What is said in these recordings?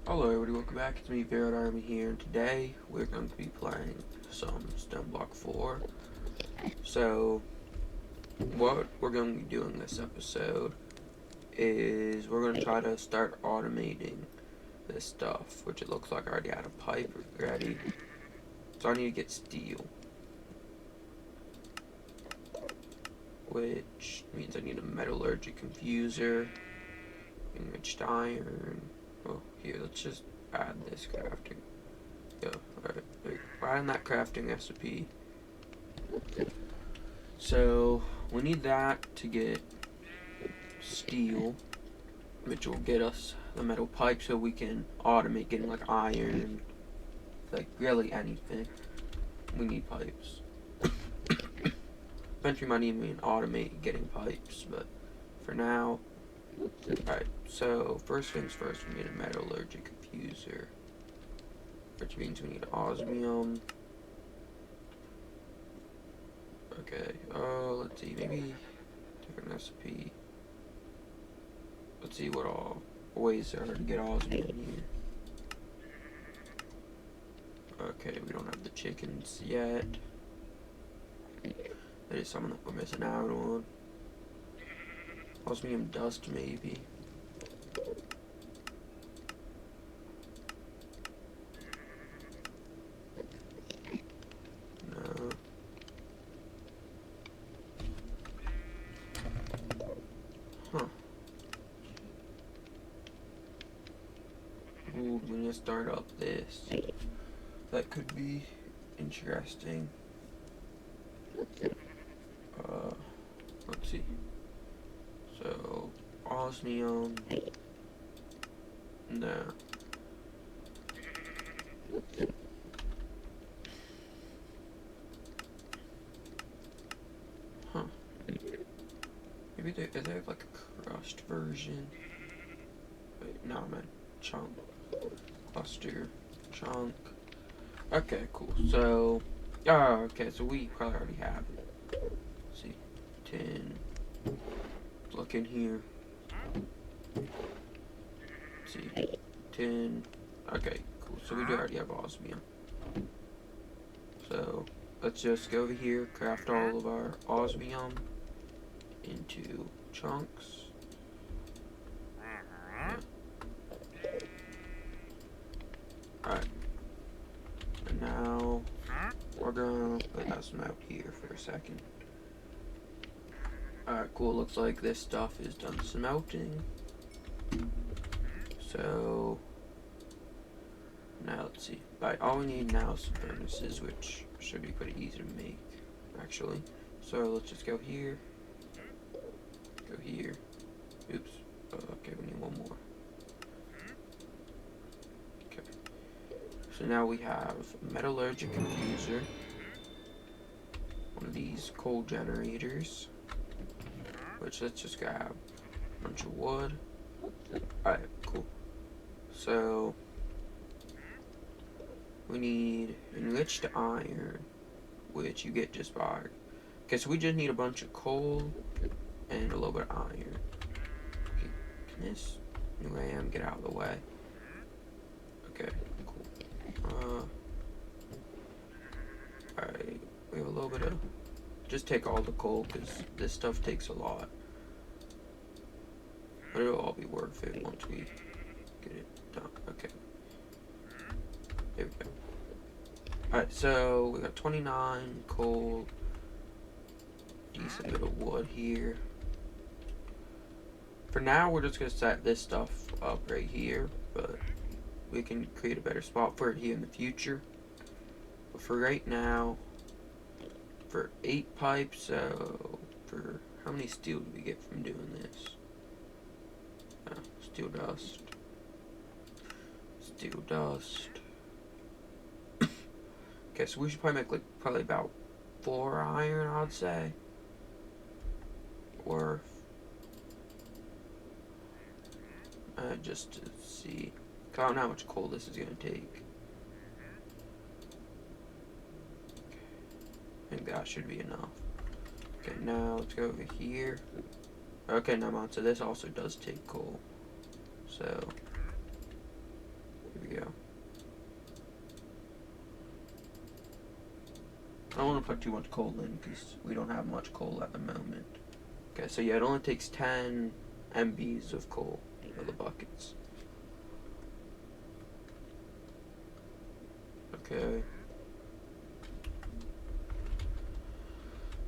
Hello everybody, welcome back. It's me, Barrett Army here, and today we're going to be playing some Stoneblock 4. So, what we're going to be doing this episode is we're going to try to start automating this stuff, which it looks like I already had a pipe ready. So I need to get steel, which means I need a metallurgic infuser, enriched iron. Well, here, let's just add this crafting. Yeah, alright. We're adding that crafting recipe. So, we need that to get steel, which will get us the metal pipe so we can automate getting like iron, like really anything. We need pipes. Eventually might even automate getting pipes, but for now, alright, so first things first, we need a metallurgic infuser, which means we need osmium. Okay, let's see, maybe different recipe. Let's see what all ways there are to get osmium here. Okay, we don't have the chickens yet. That is something that we're missing out on. Osmium dust, maybe. No. Huh. Ooh, we need to start up this. That could be interesting. Let's see. So, osmium. No. Huh. Maybe they have like a crushed version. Wait, no, I meant chunk. Cluster. Chunk. Okay, cool. So, okay, so we probably already have it. Let's see. 10. Look in here. Let's see. 10. Okay, cool. So we do already have osmium. So let's just go over here, craft all of our osmium into chunks. Alright. And now we're gonna put that out here for a second. Alright, cool. Looks like this stuff is done smelting. So now let's see. Alright, all we need now is some furnaces, which should be pretty easy to make, actually. So let's just go here. Go here. Oops. Okay, we need one more. Okay. So now we have a metallurgic infuser. One of these coal generators. Which, let's just grab a bunch of wood. Alright, cool. So we need enriched iron, which you get just by. Okay, so we just need a bunch of coal and a little bit of iron. Okay, can this new ram get out of the way? Okay, cool. Alright, we have a little bit of. Just take all the coal, because this stuff takes a lot. But it'll all be worth it once we get it done. Okay. There we go. Alright, so we got 29 coal. Decent bit of wood here. For now, we're just going to set this stuff up right here. But we can create a better spot for it here in the future. But for right now, for 8 pipes, so for how many steel do we get from doing this? Steel dust. Steel dust. Okay, so we should probably make like probably about 4 iron, I'd say. Or just to see. I don't know how much coal this is gonna take. I think that should be enough. Okay, now let's go over here. Okay, now on. So this also does take coal. So I don't want to put too much coal in because we don't have much coal at the moment. Okay, so yeah, it only takes 10 MBs of coal for the buckets. Okay.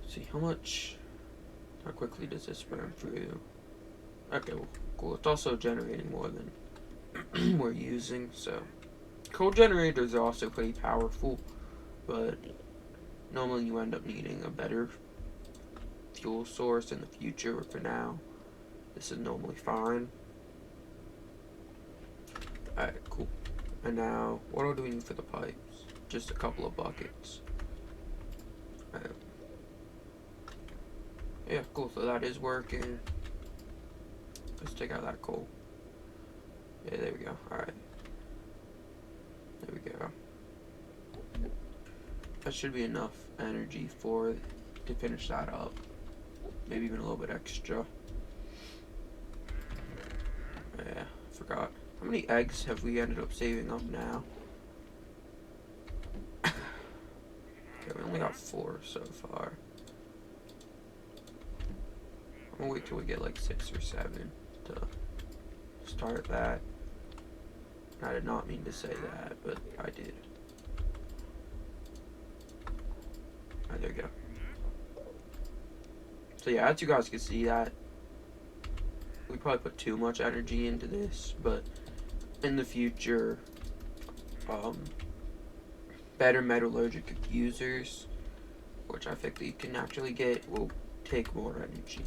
Let's see, how quickly does this burn through? Okay, well, cool. It's also generating more than we're using, so. Coal generators are also pretty powerful, but normally you end up needing a better fuel source in the future, but for now, this is normally fine. Alright, cool. And now, what do we need for the pipes? Just a couple of buckets. Alright. Yeah, cool, so that is working. Let's take out that coal. Yeah, there we go. Alright. There we go. That should be enough energy to finish that up. Maybe even a little bit extra. Yeah, forgot. How many eggs have we ended up saving up now? Okay, we only got 4 so far. I'm gonna wait till we get like 6 or 7 to start that. I did not mean to say that, but I did. Alright, there we go. So yeah, as you guys can see, that we probably put too much energy into this, but in the future, better metallurgic users, which I think we can actually get, will take more energy.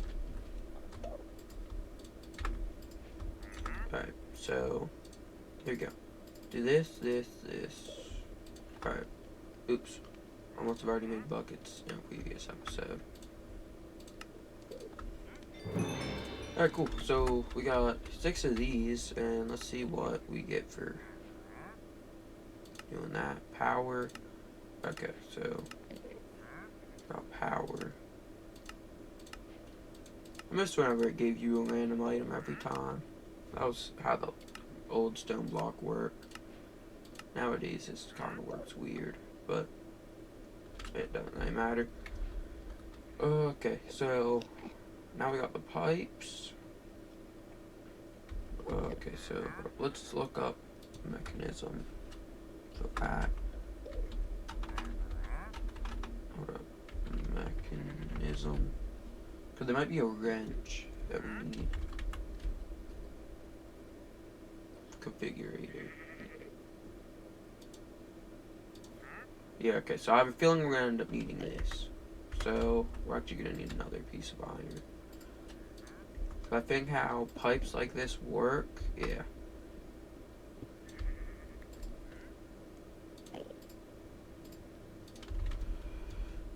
Alright, so here we go. Do this, this, this. Alright. Oops. I must have already made buckets in a previous episode. Alright, cool. So we got 6 of these, and let's see what we get for doing that. Power. Okay, so got power. I missed whenever it gave you a random item every time. That was how the old Stoneblock worked. Nowadays, this kind of works weird, but it doesn't really matter. Okay, so now we got the pipes. Okay, so let's look up mechanism for that. Hold up, mechanism. Because there might be a wrench that we need. Configurator. Yeah, okay, so I have a feeling we're going to end up needing this. So, we're actually going to need another piece of iron. So I think how pipes like this work, yeah.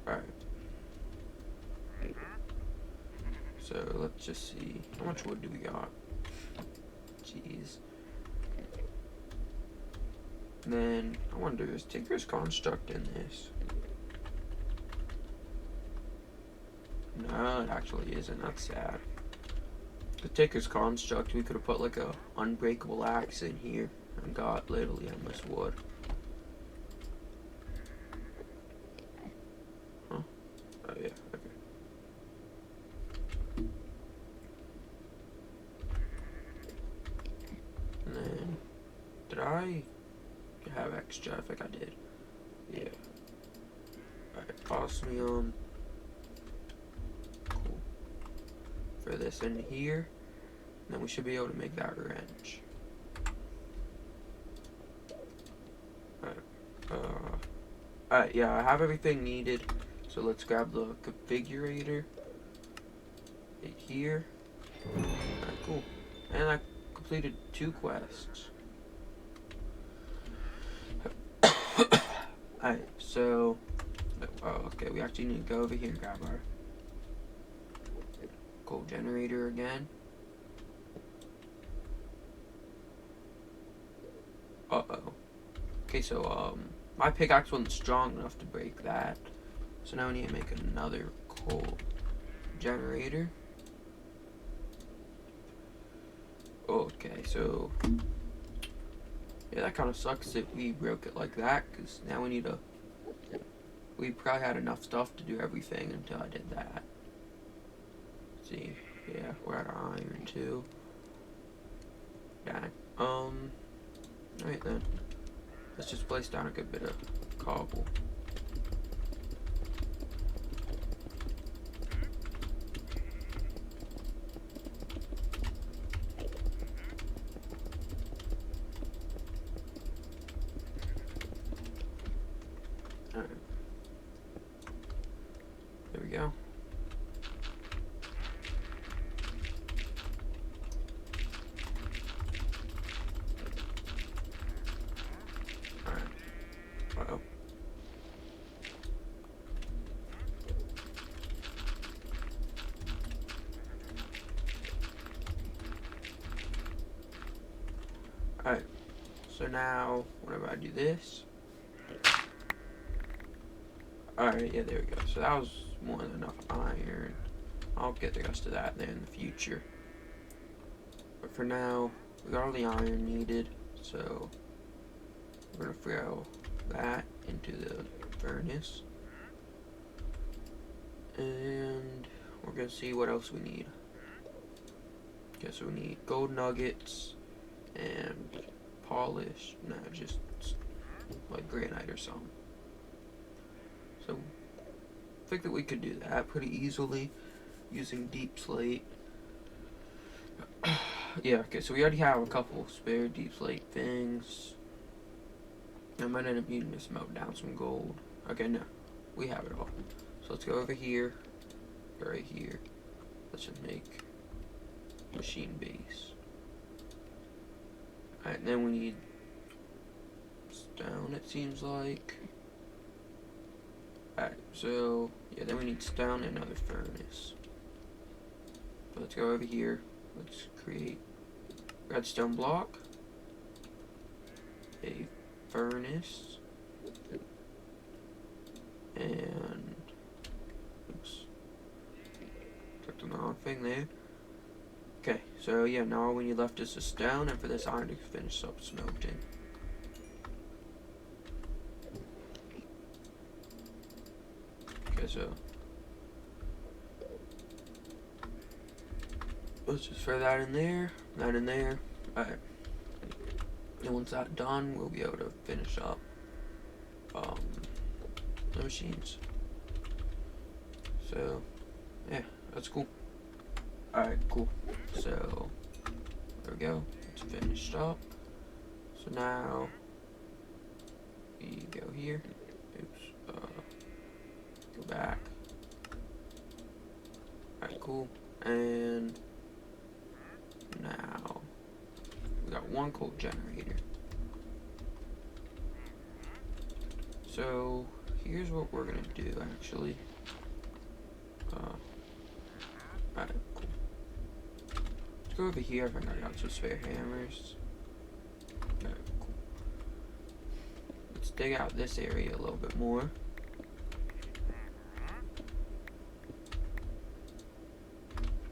Alright. So, let's just see. How much wood do we got? Jeez. And then, I wonder, is Tinker's Construct in this? No, it actually isn't. That's sad. The Tinker's Construct, we could have put like a unbreakable axe in here and got literally endless wood. Huh? Oh yeah, okay. And then, did I have extra? I think I did. Yeah. Alright, osmium. Cool. For this in here. And then we should be able to make that wrench. Alright, yeah, I have everything needed. So let's grab the configurator. Right here. Alright, cool. And I completed 2 quests. Alright, so okay, we actually need to go over here and grab our coal generator again. Uh-oh. Okay, so my pickaxe wasn't strong enough to break that. So now we need to make another coal generator. Okay, so yeah, that kind of sucks that we broke it like that, because now we need to we probably had enough stuff to do everything until I did that. Let's see, yeah, we're out of iron too. Dang. Alright then. Let's just place down a good bit of cobble. Alright. There we go. Alright. Uh-oh. Alright. So now, whenever I do this. Alright, yeah, there we go. So that was more than enough iron. I'll get the rest of that there in the future. But for now, we got all the iron needed, so we're gonna throw that into the furnace. And we're gonna see what else we need. Okay, so we need gold nuggets and polish. No, just like granite or something. So I think that we could do that pretty easily using deep slate. Yeah, okay, so we already have a couple spare deep slate things. I might end up needing to smelt down some gold. Okay, no, we have it all. So let's go over here, right here. Let's just make machine base. Alright, then we need stone, it seems like. Alright, so, yeah, then we need stone and another furnace. So let's go over here. Let's create redstone block, a furnace, and, oops, took the wrong thing there. Okay, so yeah, now all we need left is the stone, and for this iron to finish up smelting. Okay, so let's just throw that in there, that in there. Alright. And once that's done, we'll be able to finish up the machines. So, yeah, that's cool. Alright, cool. So, there we go. It's finished up. So now, we go here. Oops. Go back. Alright, cool. And now we got one coal generator. So here's what we're gonna do actually. Alright, cool. Let's go over here. I think I got some spare hammers. Alright, cool. Let's dig out this area a little bit more.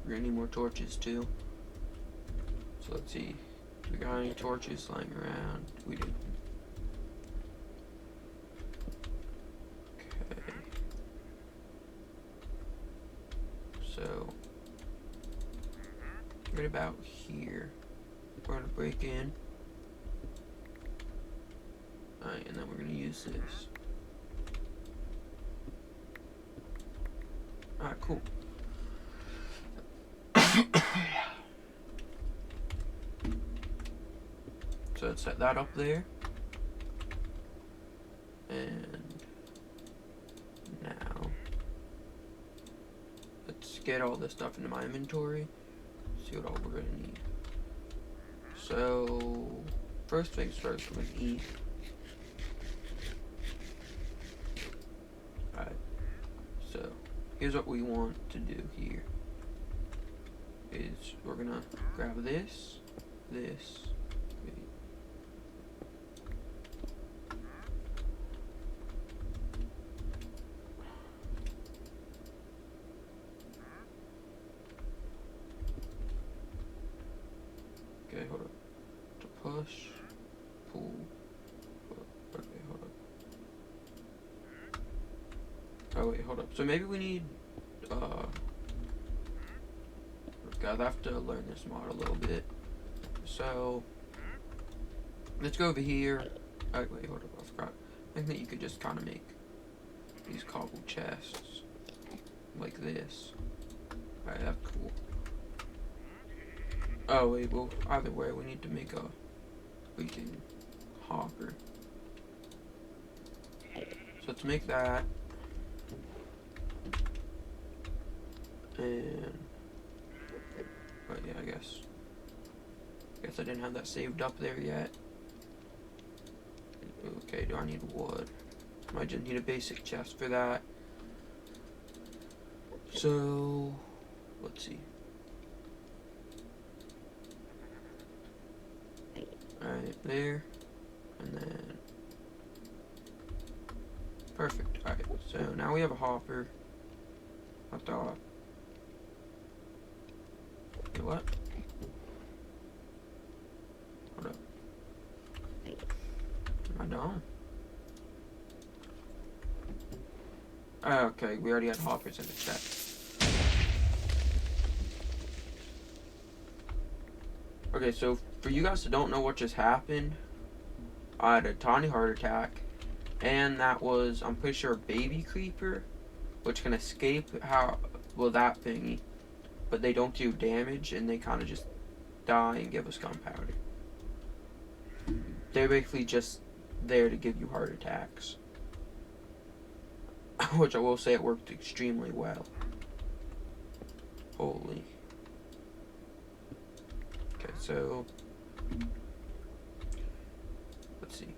We're gonna need more torches too. So let's see. Do we got any torches lying around? We do. Okay. So right about here, we're gonna break in. Alright, and then we're gonna use this. Alright, cool. So let's set that up there. And now let's get all this stuff into my inventory. See what all we're gonna need. So first things first, we're gonna eat. Alright. So here's what we want to do here. Is we're gonna grab this. Okay, hold up. To push, pull. Okay, hold up. So maybe we need, God, I have to learn this mod a little bit. So, let's go over here. Oh, wait, hold up, I forgot. I think that you could just kind of make these cobble chests like this. Alright, that's cool. Oh, wait, well, either way, we need to make a freaking hopper. So let's make that. And, but yeah, I guess I didn't have that saved up there yet. Okay, do I need wood? I just need a basic chest for that. So, let's see. Alright, there. And then, perfect. Alright, so now we have a hopper. I thought. Wait, what? Hold up. Am I done? Okay, we already had hoppers in the check. Okay, so for you guys that don't know what just happened, I had a tiny heart attack, and that was, I'm pretty sure, a baby creeper, which can escape that thingy, but they don't do damage, and they kind of just die and give us gunpowder. They're basically just there to give you heart attacks. Which I will say it worked extremely well. Holy. Okay, so let's see.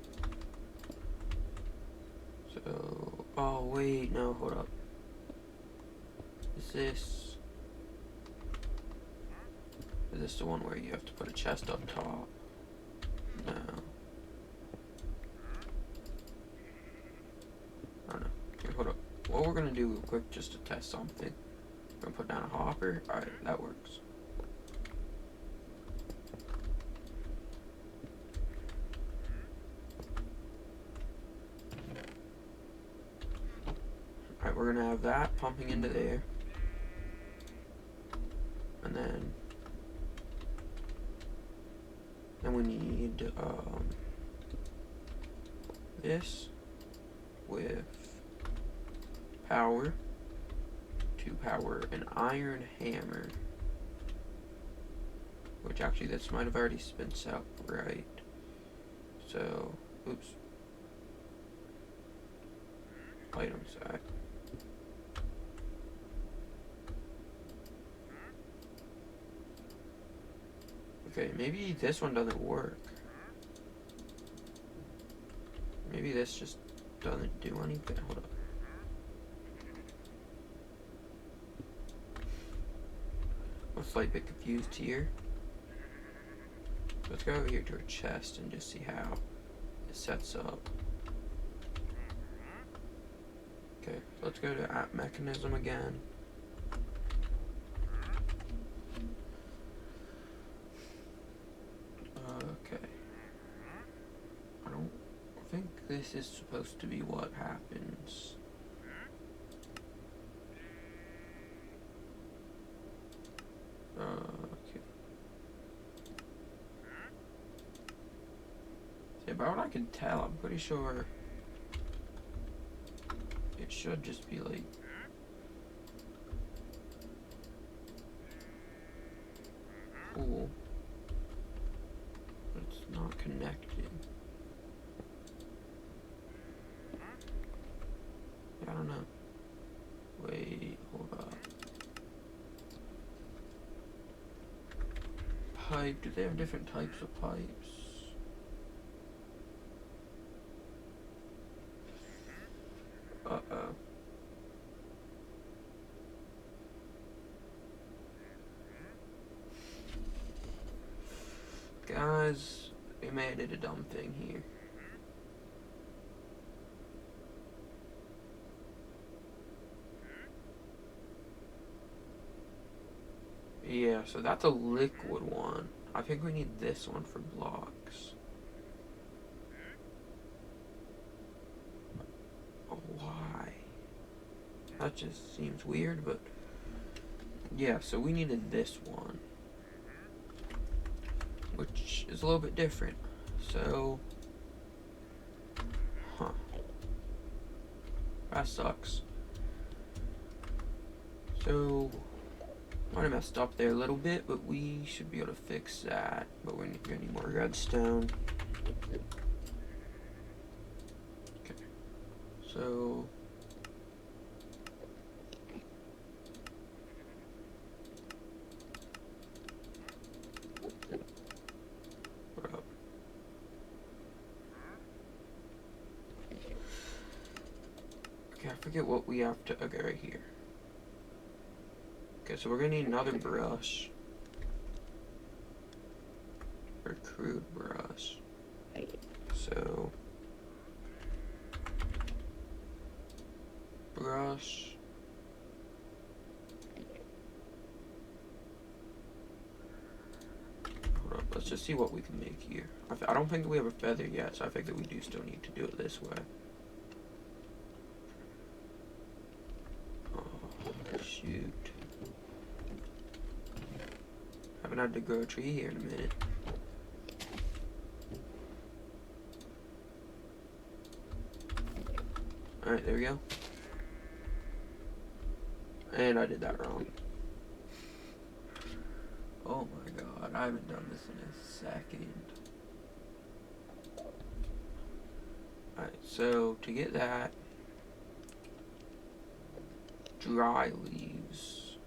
So, oh wait, no, hold up. Is this the one where you have to put a chest up top? No. I don't know. Okay, hold up. What we're gonna do real quick just to test something. We're gonna put down a hopper. Alright, that works. Alright, we're gonna have that pumping into there. And then we need this with power to power an iron hammer, which actually this might have already been set up right. So, oops. Items. Alright. Okay, maybe this one doesn't work. Maybe this just doesn't do anything. Hold up. I'm a slight bit confused here. Let's go over here to our chest and just see how it sets up. Okay, so let's go to app mechanism again. Okay. I don't think this is supposed to be what happens. Okay. See, about what I can tell, I'm pretty sure it should just be like cool. But it's not connected. I don't know. Wait, hold up. Pipe, do they have different types of pipes? Uh-oh. Guys, we may have did a dumb thing here. Yeah, so that's a liquid one. I think we need this one for blocks. Oh, why? That just seems weird, but yeah, so we needed this one, which is a little bit different. So, that sucks. So, might have messed up there a little bit, but we should be able to fix that. But we're gonna need more redstone. Okay. So, what up? Okay, I forget what we have to. Okay, right here. Okay, so we're gonna need another brush. Or crude brush. So, brush. Hold up, let's just see what we can make here. I don't think that we have a feather yet, so I think that we do still need to do it this way. Oh, shoot. Haven't had to grow a tree here in a minute. Alright, there we go. And I did that wrong. Oh my god, I haven't done this in a second. Alright, so to get that, dry leaves.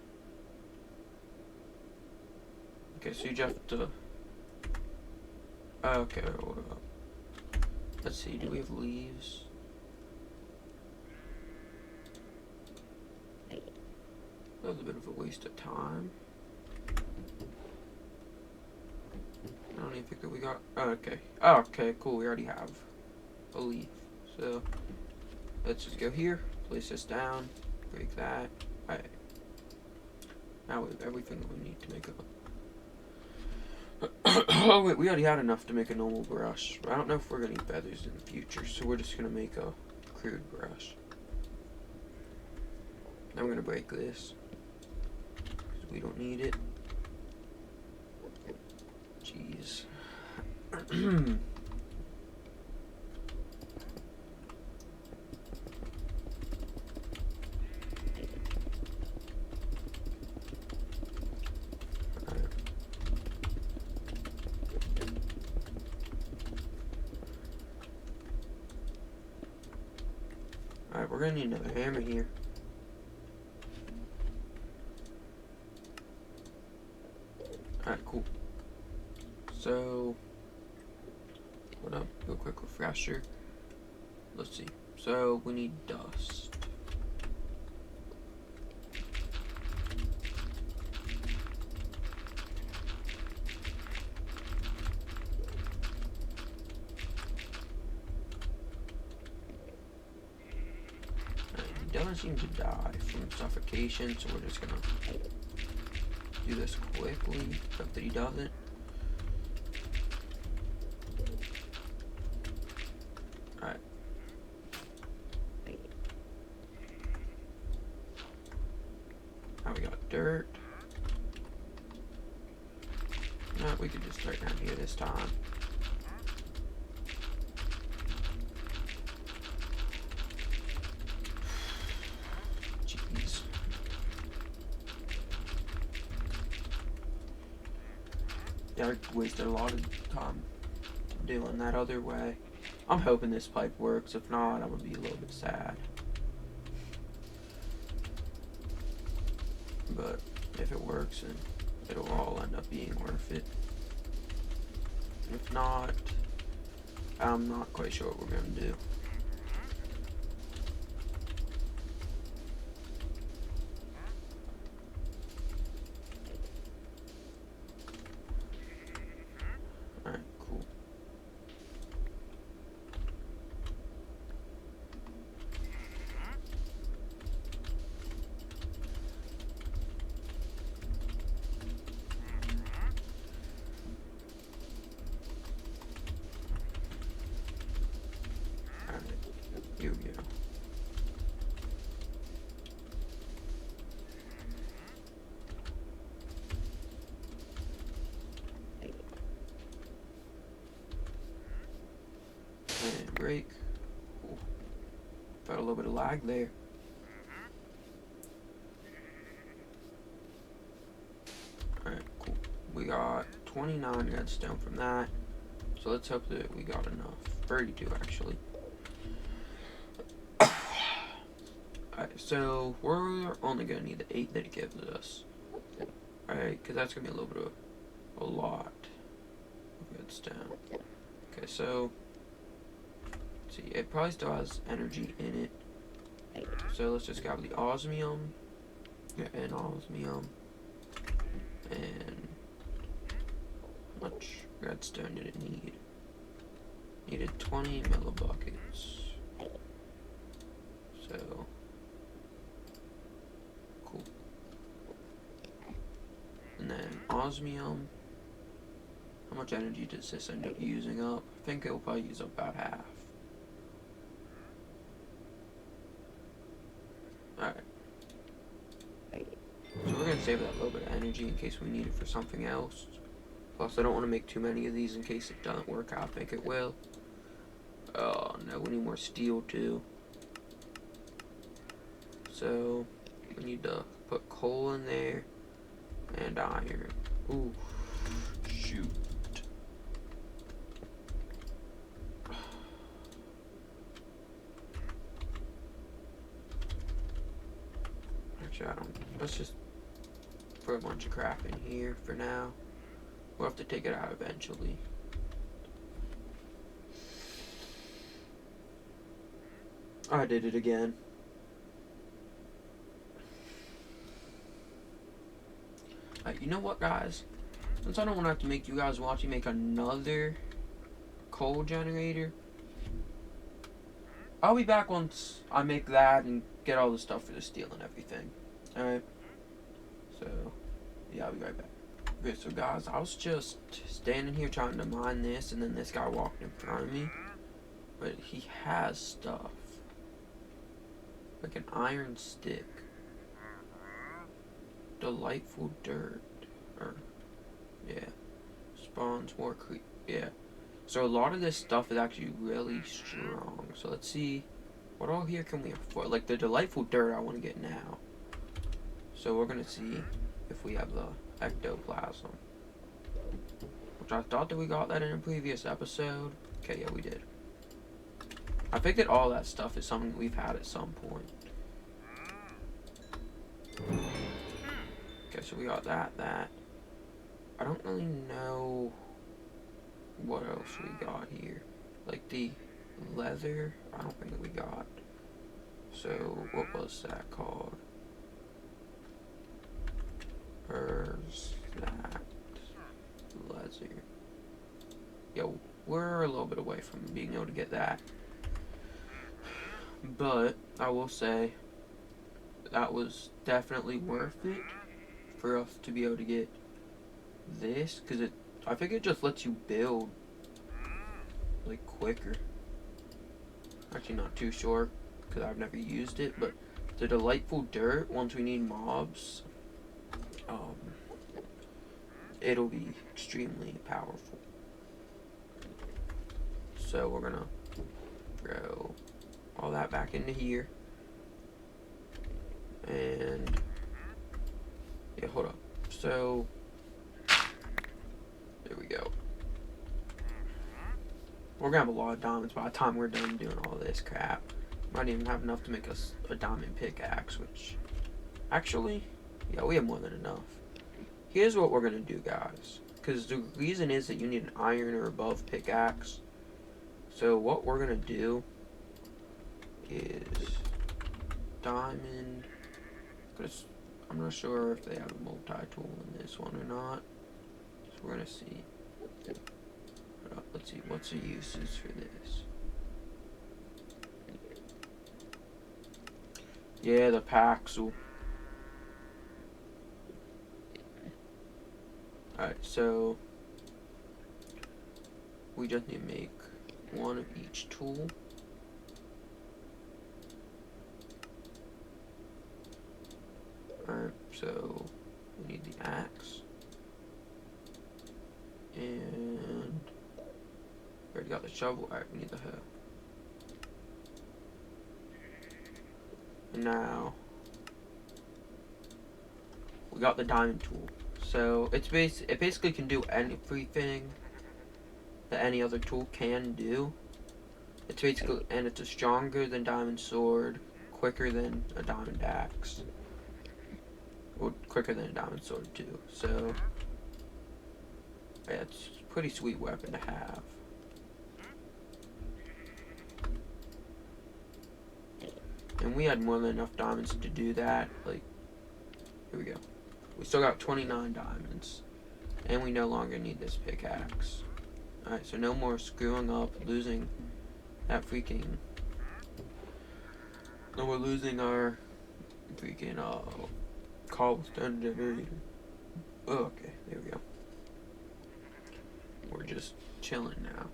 Okay, so you just have to. Okay, hold up. Let's see, do we have leaves? That was a bit of a waste of time. I don't even think that we got. Oh, okay. Oh, okay, cool. We already have a leaf. So let's just go here, place this down, break that. Alright. Now we have everything that we need to make a. Oh wait, we already had enough to make a normal brush. I don't know if we're gonna need feathers in the future, so we're just gonna make a crude brush. Now we're gonna break this because we don't need it. Jeez. Alright, we're gonna need another hammer here. Alright, cool. So, hold up, do a quick refresher. Let's see. So, we need dust. He doesn't seem to die from suffocation, so we're just gonna do this quickly. Hope that he doesn't. Alright. Now we got dirt. No, we could just start down here this time. Jeez. Yeah, I wasted a lot of time doing that other way. I'm hoping this pipe works. If not, I'm gonna be a little bit sad. But if it works, then it'll all end up being worth it. If not, I'm not quite sure what we're gonna do. Alright, cool. And break. Ooh. Felt a little bit of lag there. Alright, cool. We got 29 redstone from that. So let's hope that we got enough. 32 actually. Alright, so we're only going to need the 8 that it gives us. Alright, because that's going to be a little bit of a lot of redstone. Okay, so let's see, it probably still has energy in it. So let's just grab the osmium. Yeah, and osmium. And how much redstone did it need? Needed 20 millibuckets. So cool. And then osmium. How much energy does this end up using up? I think it'll probably use up about half. Alright. So we're going to save that little bit of energy in case we need it for something else. Plus, I don't want to make too many of these in case it doesn't work out. I think it will. Oh, no, we need more steel, too. So, we need to put coal in there. And iron. Ooh. Shoot. Actually, I don't... Let's just put a bunch of crap in here for now. We'll have to take it out eventually. I did it again. You know what, guys? Since I don't want to have to make you guys watch me make another coal generator, I'll be back once I make that and get all the stuff for the steel and everything. Alright? So, yeah, I'll be right back. Okay, so guys, I was just standing here trying to mine this, and then this guy walked in front of me. But he has stuff. Like an iron stick. Delightful dirt. Or, yeah. Spawns more yeah. So a lot of this stuff is actually really strong. So let's see. What all here can we afford? Like the delightful dirt I want to get now. So we're going to see if we have the ectoplasm. Which I thought that we got that in a previous episode. Okay, yeah, we did. I think that all that stuff is something we've had at some point. Okay, so we got that. I don't really know what else we got here. Like the leather, I don't think that we got. So, what was that called? Where's that? Leather. Yo, we're a little bit away from being able to get that. But, I will say, that was definitely worth it for us to be able to get this, because I think it just lets you build like quicker. Actually, not too sure because I've never used it, but the delightful dirt, once we need mobs, it'll be extremely powerful. So we're gonna throw all that back into here. And yeah, hold up. So there we go. We're gonna have a lot of diamonds by the time we're done doing all this crap. Might even have enough to make us a diamond pickaxe, which actually, yeah, we have more than enough. Here's what we're gonna do, guys, because the reason is that you need an iron or above pickaxe. So what we're gonna do is diamond. I'm not sure if they have a multi-tool in this one or not. So we're gonna see. Let's see, what's the uses for this? Yeah, the Paxel. Alright, so we just need to make one of each tool. Alright, so we need the axe. And we already got the shovel. Alright, we need the hoe. Now, we got the diamond tool. So, it basically can do everything that any other tool can do. It's basically, and it's a stronger than diamond sword, quicker than a diamond axe. Well, quicker than a diamond sword too. So, yeah, it's a pretty sweet weapon to have. And we had more than enough diamonds to do that. Like, here we go. We still got 29 diamonds. And we no longer need this pickaxe. Alright, so no more screwing up, losing that freaking... No, we're losing our freaking, cobblestone generator. Oh, okay, there we go. We're just chilling now.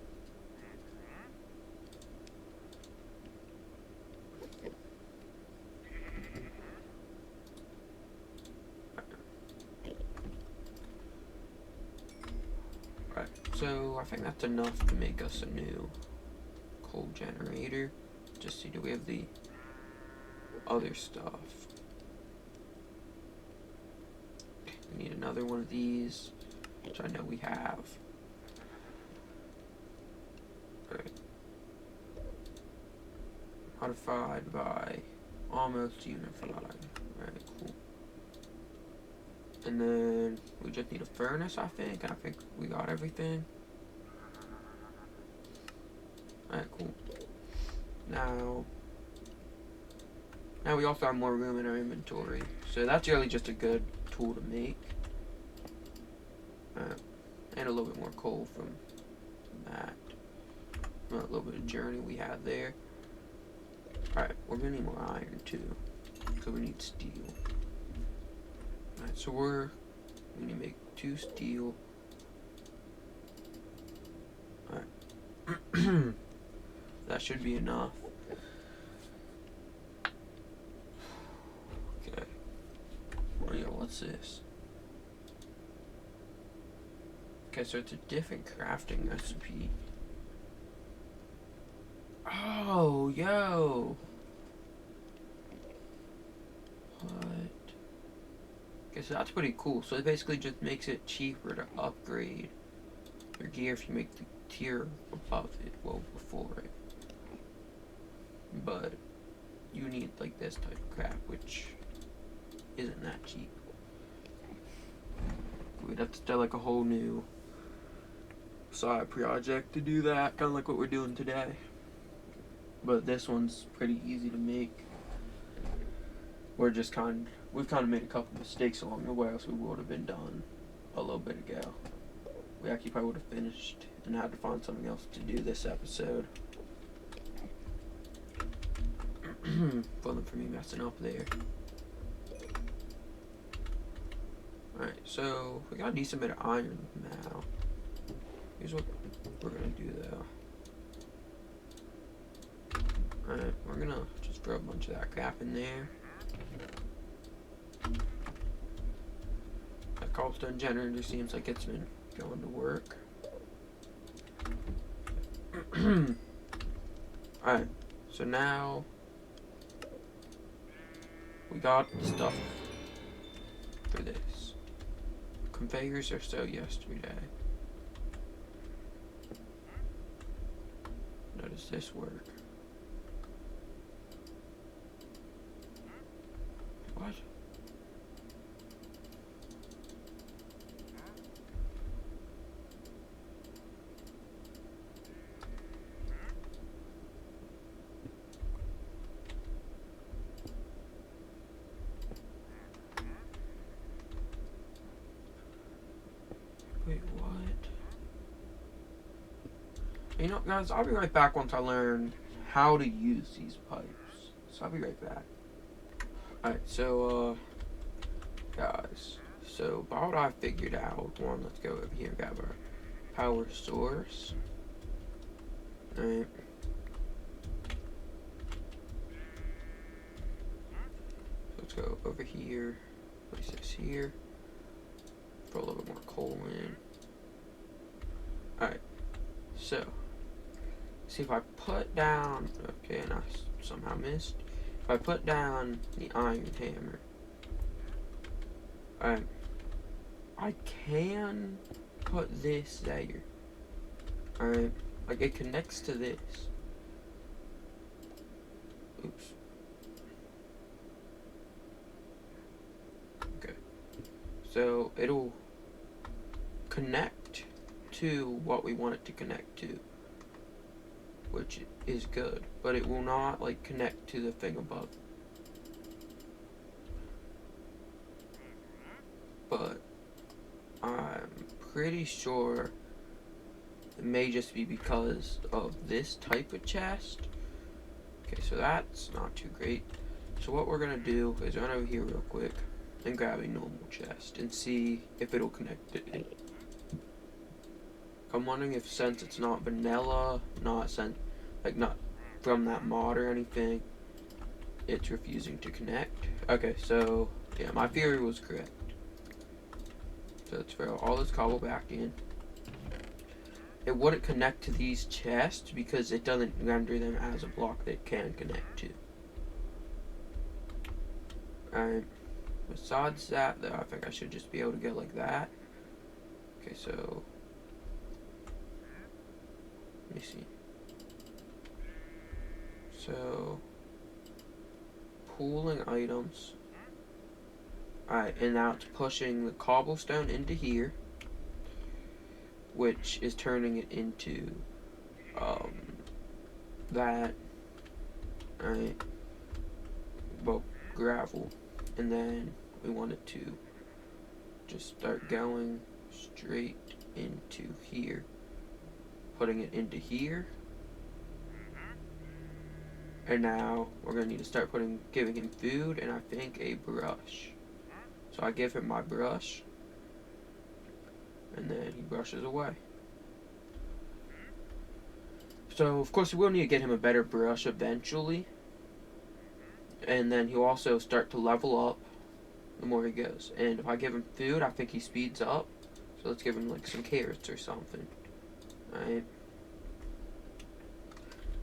Right, so I think that's enough to make us a new coal generator. Just see, do we have the other stuff? We need another one of these, which I know we have. Right. Modified by almost unified. Right, cool. And then we just need a furnace, I think. And I think we got everything. Alright, cool. Now we also have more room in our inventory. So that's really just a good tool to make. And a little bit more coal from that. A little bit of journey we had there. Alright, we're gonna need more iron too. So we need steel. Alright, so we need to make 2 steel. Alright. That should be enough. Okay. Oh yeah, what's this? Okay, so it's a different crafting recipe. Oh, yo! What? Okay, so that's pretty cool. So it basically just makes it cheaper to upgrade your gear if you make the tier above it, well, before it. But you need like this type of crap, which isn't that cheap. We'd have to start like a whole new side project to do that, kind of like what we're doing today. But this one's pretty easy to make. We've kind of made a couple mistakes along the way, else we would have been done a little bit ago. We actually probably would have finished and had to find something else to do this episode. Fun for me messing up there. Alright, so we got a decent bit of iron now. Here's what we're gonna do though. Alright, we're gonna just throw a bunch of that crap in there. That cobblestone generator seems like it's been going to work. Alright, so now we got the stuff for this. Conveyors are so yesterday. How does this work? What? Wait, what? You know, guys, I'll be right back once I learn how to use these pipes. So I'll be right back. Alright, so, guys. So, about what I figured out, let's go over here and grab our power source. Alright. So let's go over here, place this here. Throw a little bit more coal in. Alright, so see if I put down, okay, and I somehow missed. if I put down the iron hammer, I can put this there. Alright, like it connects to this. Oops. Okay. So it'll connect to what we want it to connect to, which is good, but it will not like connect to the thing above. But I'm pretty sure it may just be because of this type of chest. Okay, so that's not too great. So what we're gonna do is run over here real quick and grab a normal chest and see if it'll connect it. I'm wondering if, since it's not vanilla, not from that mod or anything, it's refusing to connect. Okay, so yeah, my theory was correct. So let's throw all this cobble back in. It wouldn't connect to these chests because it doesn't render them as a block that it can connect to. Alright. Besides that, though, I think I should just be able to go like that. Okay, so let me see. So pooling items. Alright, and now it's pushing the cobblestone into here, which is turning it into that. Alright. Well, gravel. And then we want it to just start going straight into here. Putting it into here. And now we're going to need to start giving him food and I think a brush. So I give him my brush. And then he brushes away. So, of course, we will need to get him a better brush eventually. And then he'll also start to level up the more he goes. And if I give him food, I think he speeds up. So let's give him, like, some carrots or something. Alright.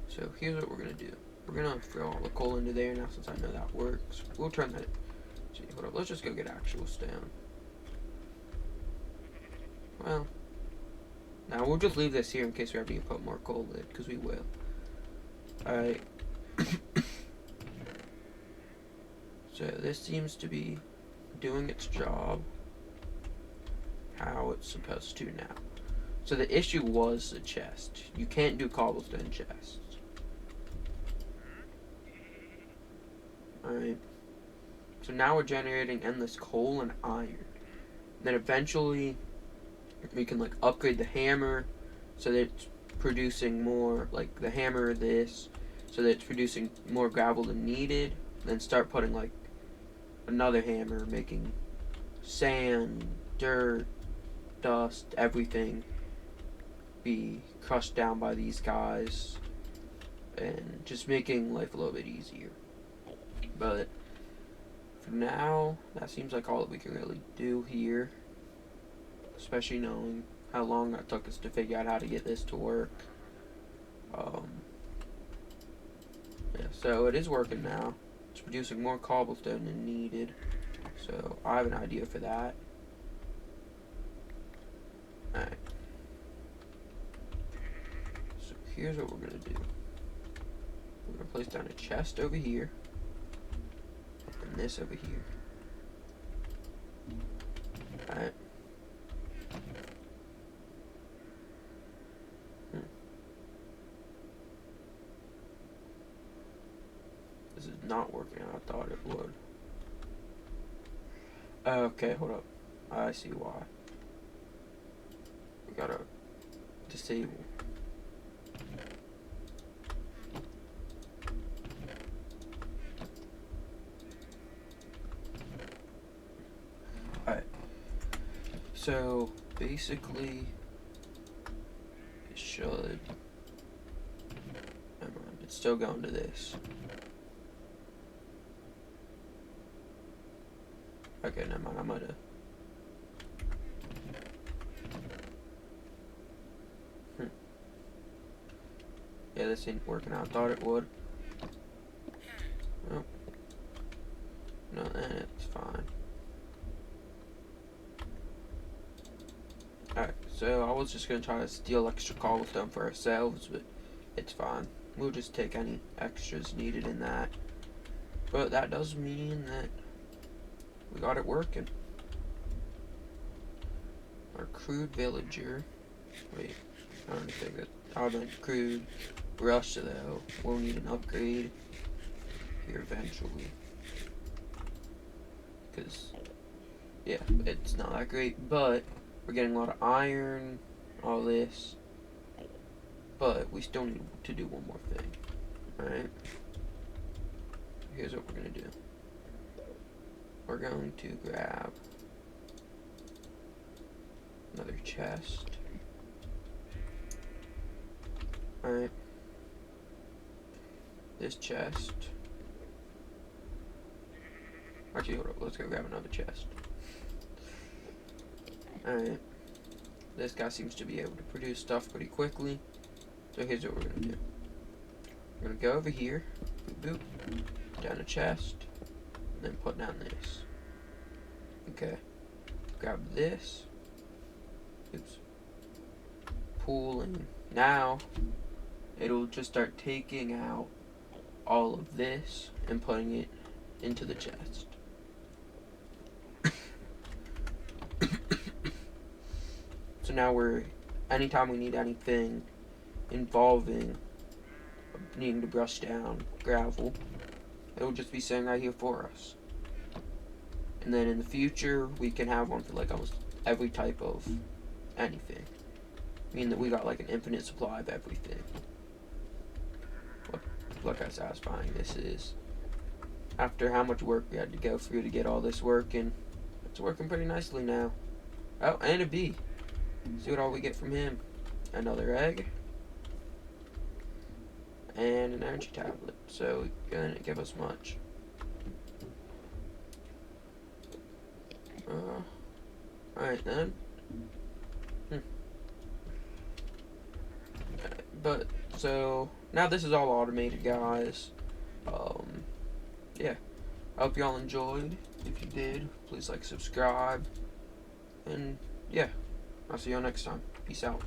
So here's what we're going to do. We're going to throw all the coal into there now since I know that works. We'll turn that... See, hold up. Let's just go get actual stone. Well... Now, we'll just leave this here in case we have to put more coal in, because we will. Alright. So, this seems to be doing its job how it's supposed to now. So, the issue was the chest. You can't do cobblestone chests. Alright. So, now we're generating endless coal and iron. Then, eventually... we can like upgrade the hammer so that it's producing more, like the hammer this, so that it's producing more gravel than needed. Then start putting like another hammer, making sand, dirt, dust, everything be crushed down by these guys, and just making life a little bit easier. But for now, that seems like all that we can really do here. Especially knowing how long it took us to figure out how to get this to work. Yeah, so it is working now. It's producing more cobblestone than needed. So I have an idea for that. Alright. So here's what we're going to do. We're going to place down a chest over here. And this over here. Alright. This is not working how I thought it would. Okay, hold up. I see why. We gotta disable. Alright. So, basically, it should... Never mind, it's still going to this. Okay, never mind, I might have... Yeah, this ain't working out. I thought it would. Well, So I was just gonna try to steal extra cobblestone for ourselves, but it's fine. We'll just take any extras needed in that. But that does mean that we got it working. Our crude villager. Wait, I don't think that. I meant crude brush though. We'll need an upgrade here eventually. Because, yeah, it's not that great. But we're getting a lot of iron, all this. But we still need to do one more thing. Alright? Here's what we're going to do. We're going to grab another chest. Alright. This chest. Actually, hold up. Let's go grab another chest. Alright. This guy seems to be able to produce stuff pretty quickly. So here's what we're going to do. We're going to go over here. Boop, boop. Down a chest. And then put down this. Okay. Grab this. Oops. Pulling. Now, it'll just start taking out all of this and putting it into the chest. So now anytime we need anything involving needing to brush down gravel, it'll just be sitting right here for us. And then in the future, we can have one for like almost every type of anything. Meaning that we got like an infinite supply of everything. Look how satisfying this is. After how much work we had to go through to get all this working, it's working pretty nicely now. Oh, and a bee. See what all we get from him. Another egg. And an energy tablet. So it didn't give us much. Alright then. But, so, now this is all automated, guys. Yeah. I hope y'all enjoyed. If you did, please like, subscribe. And, yeah. I'll see y'all next time. Peace out.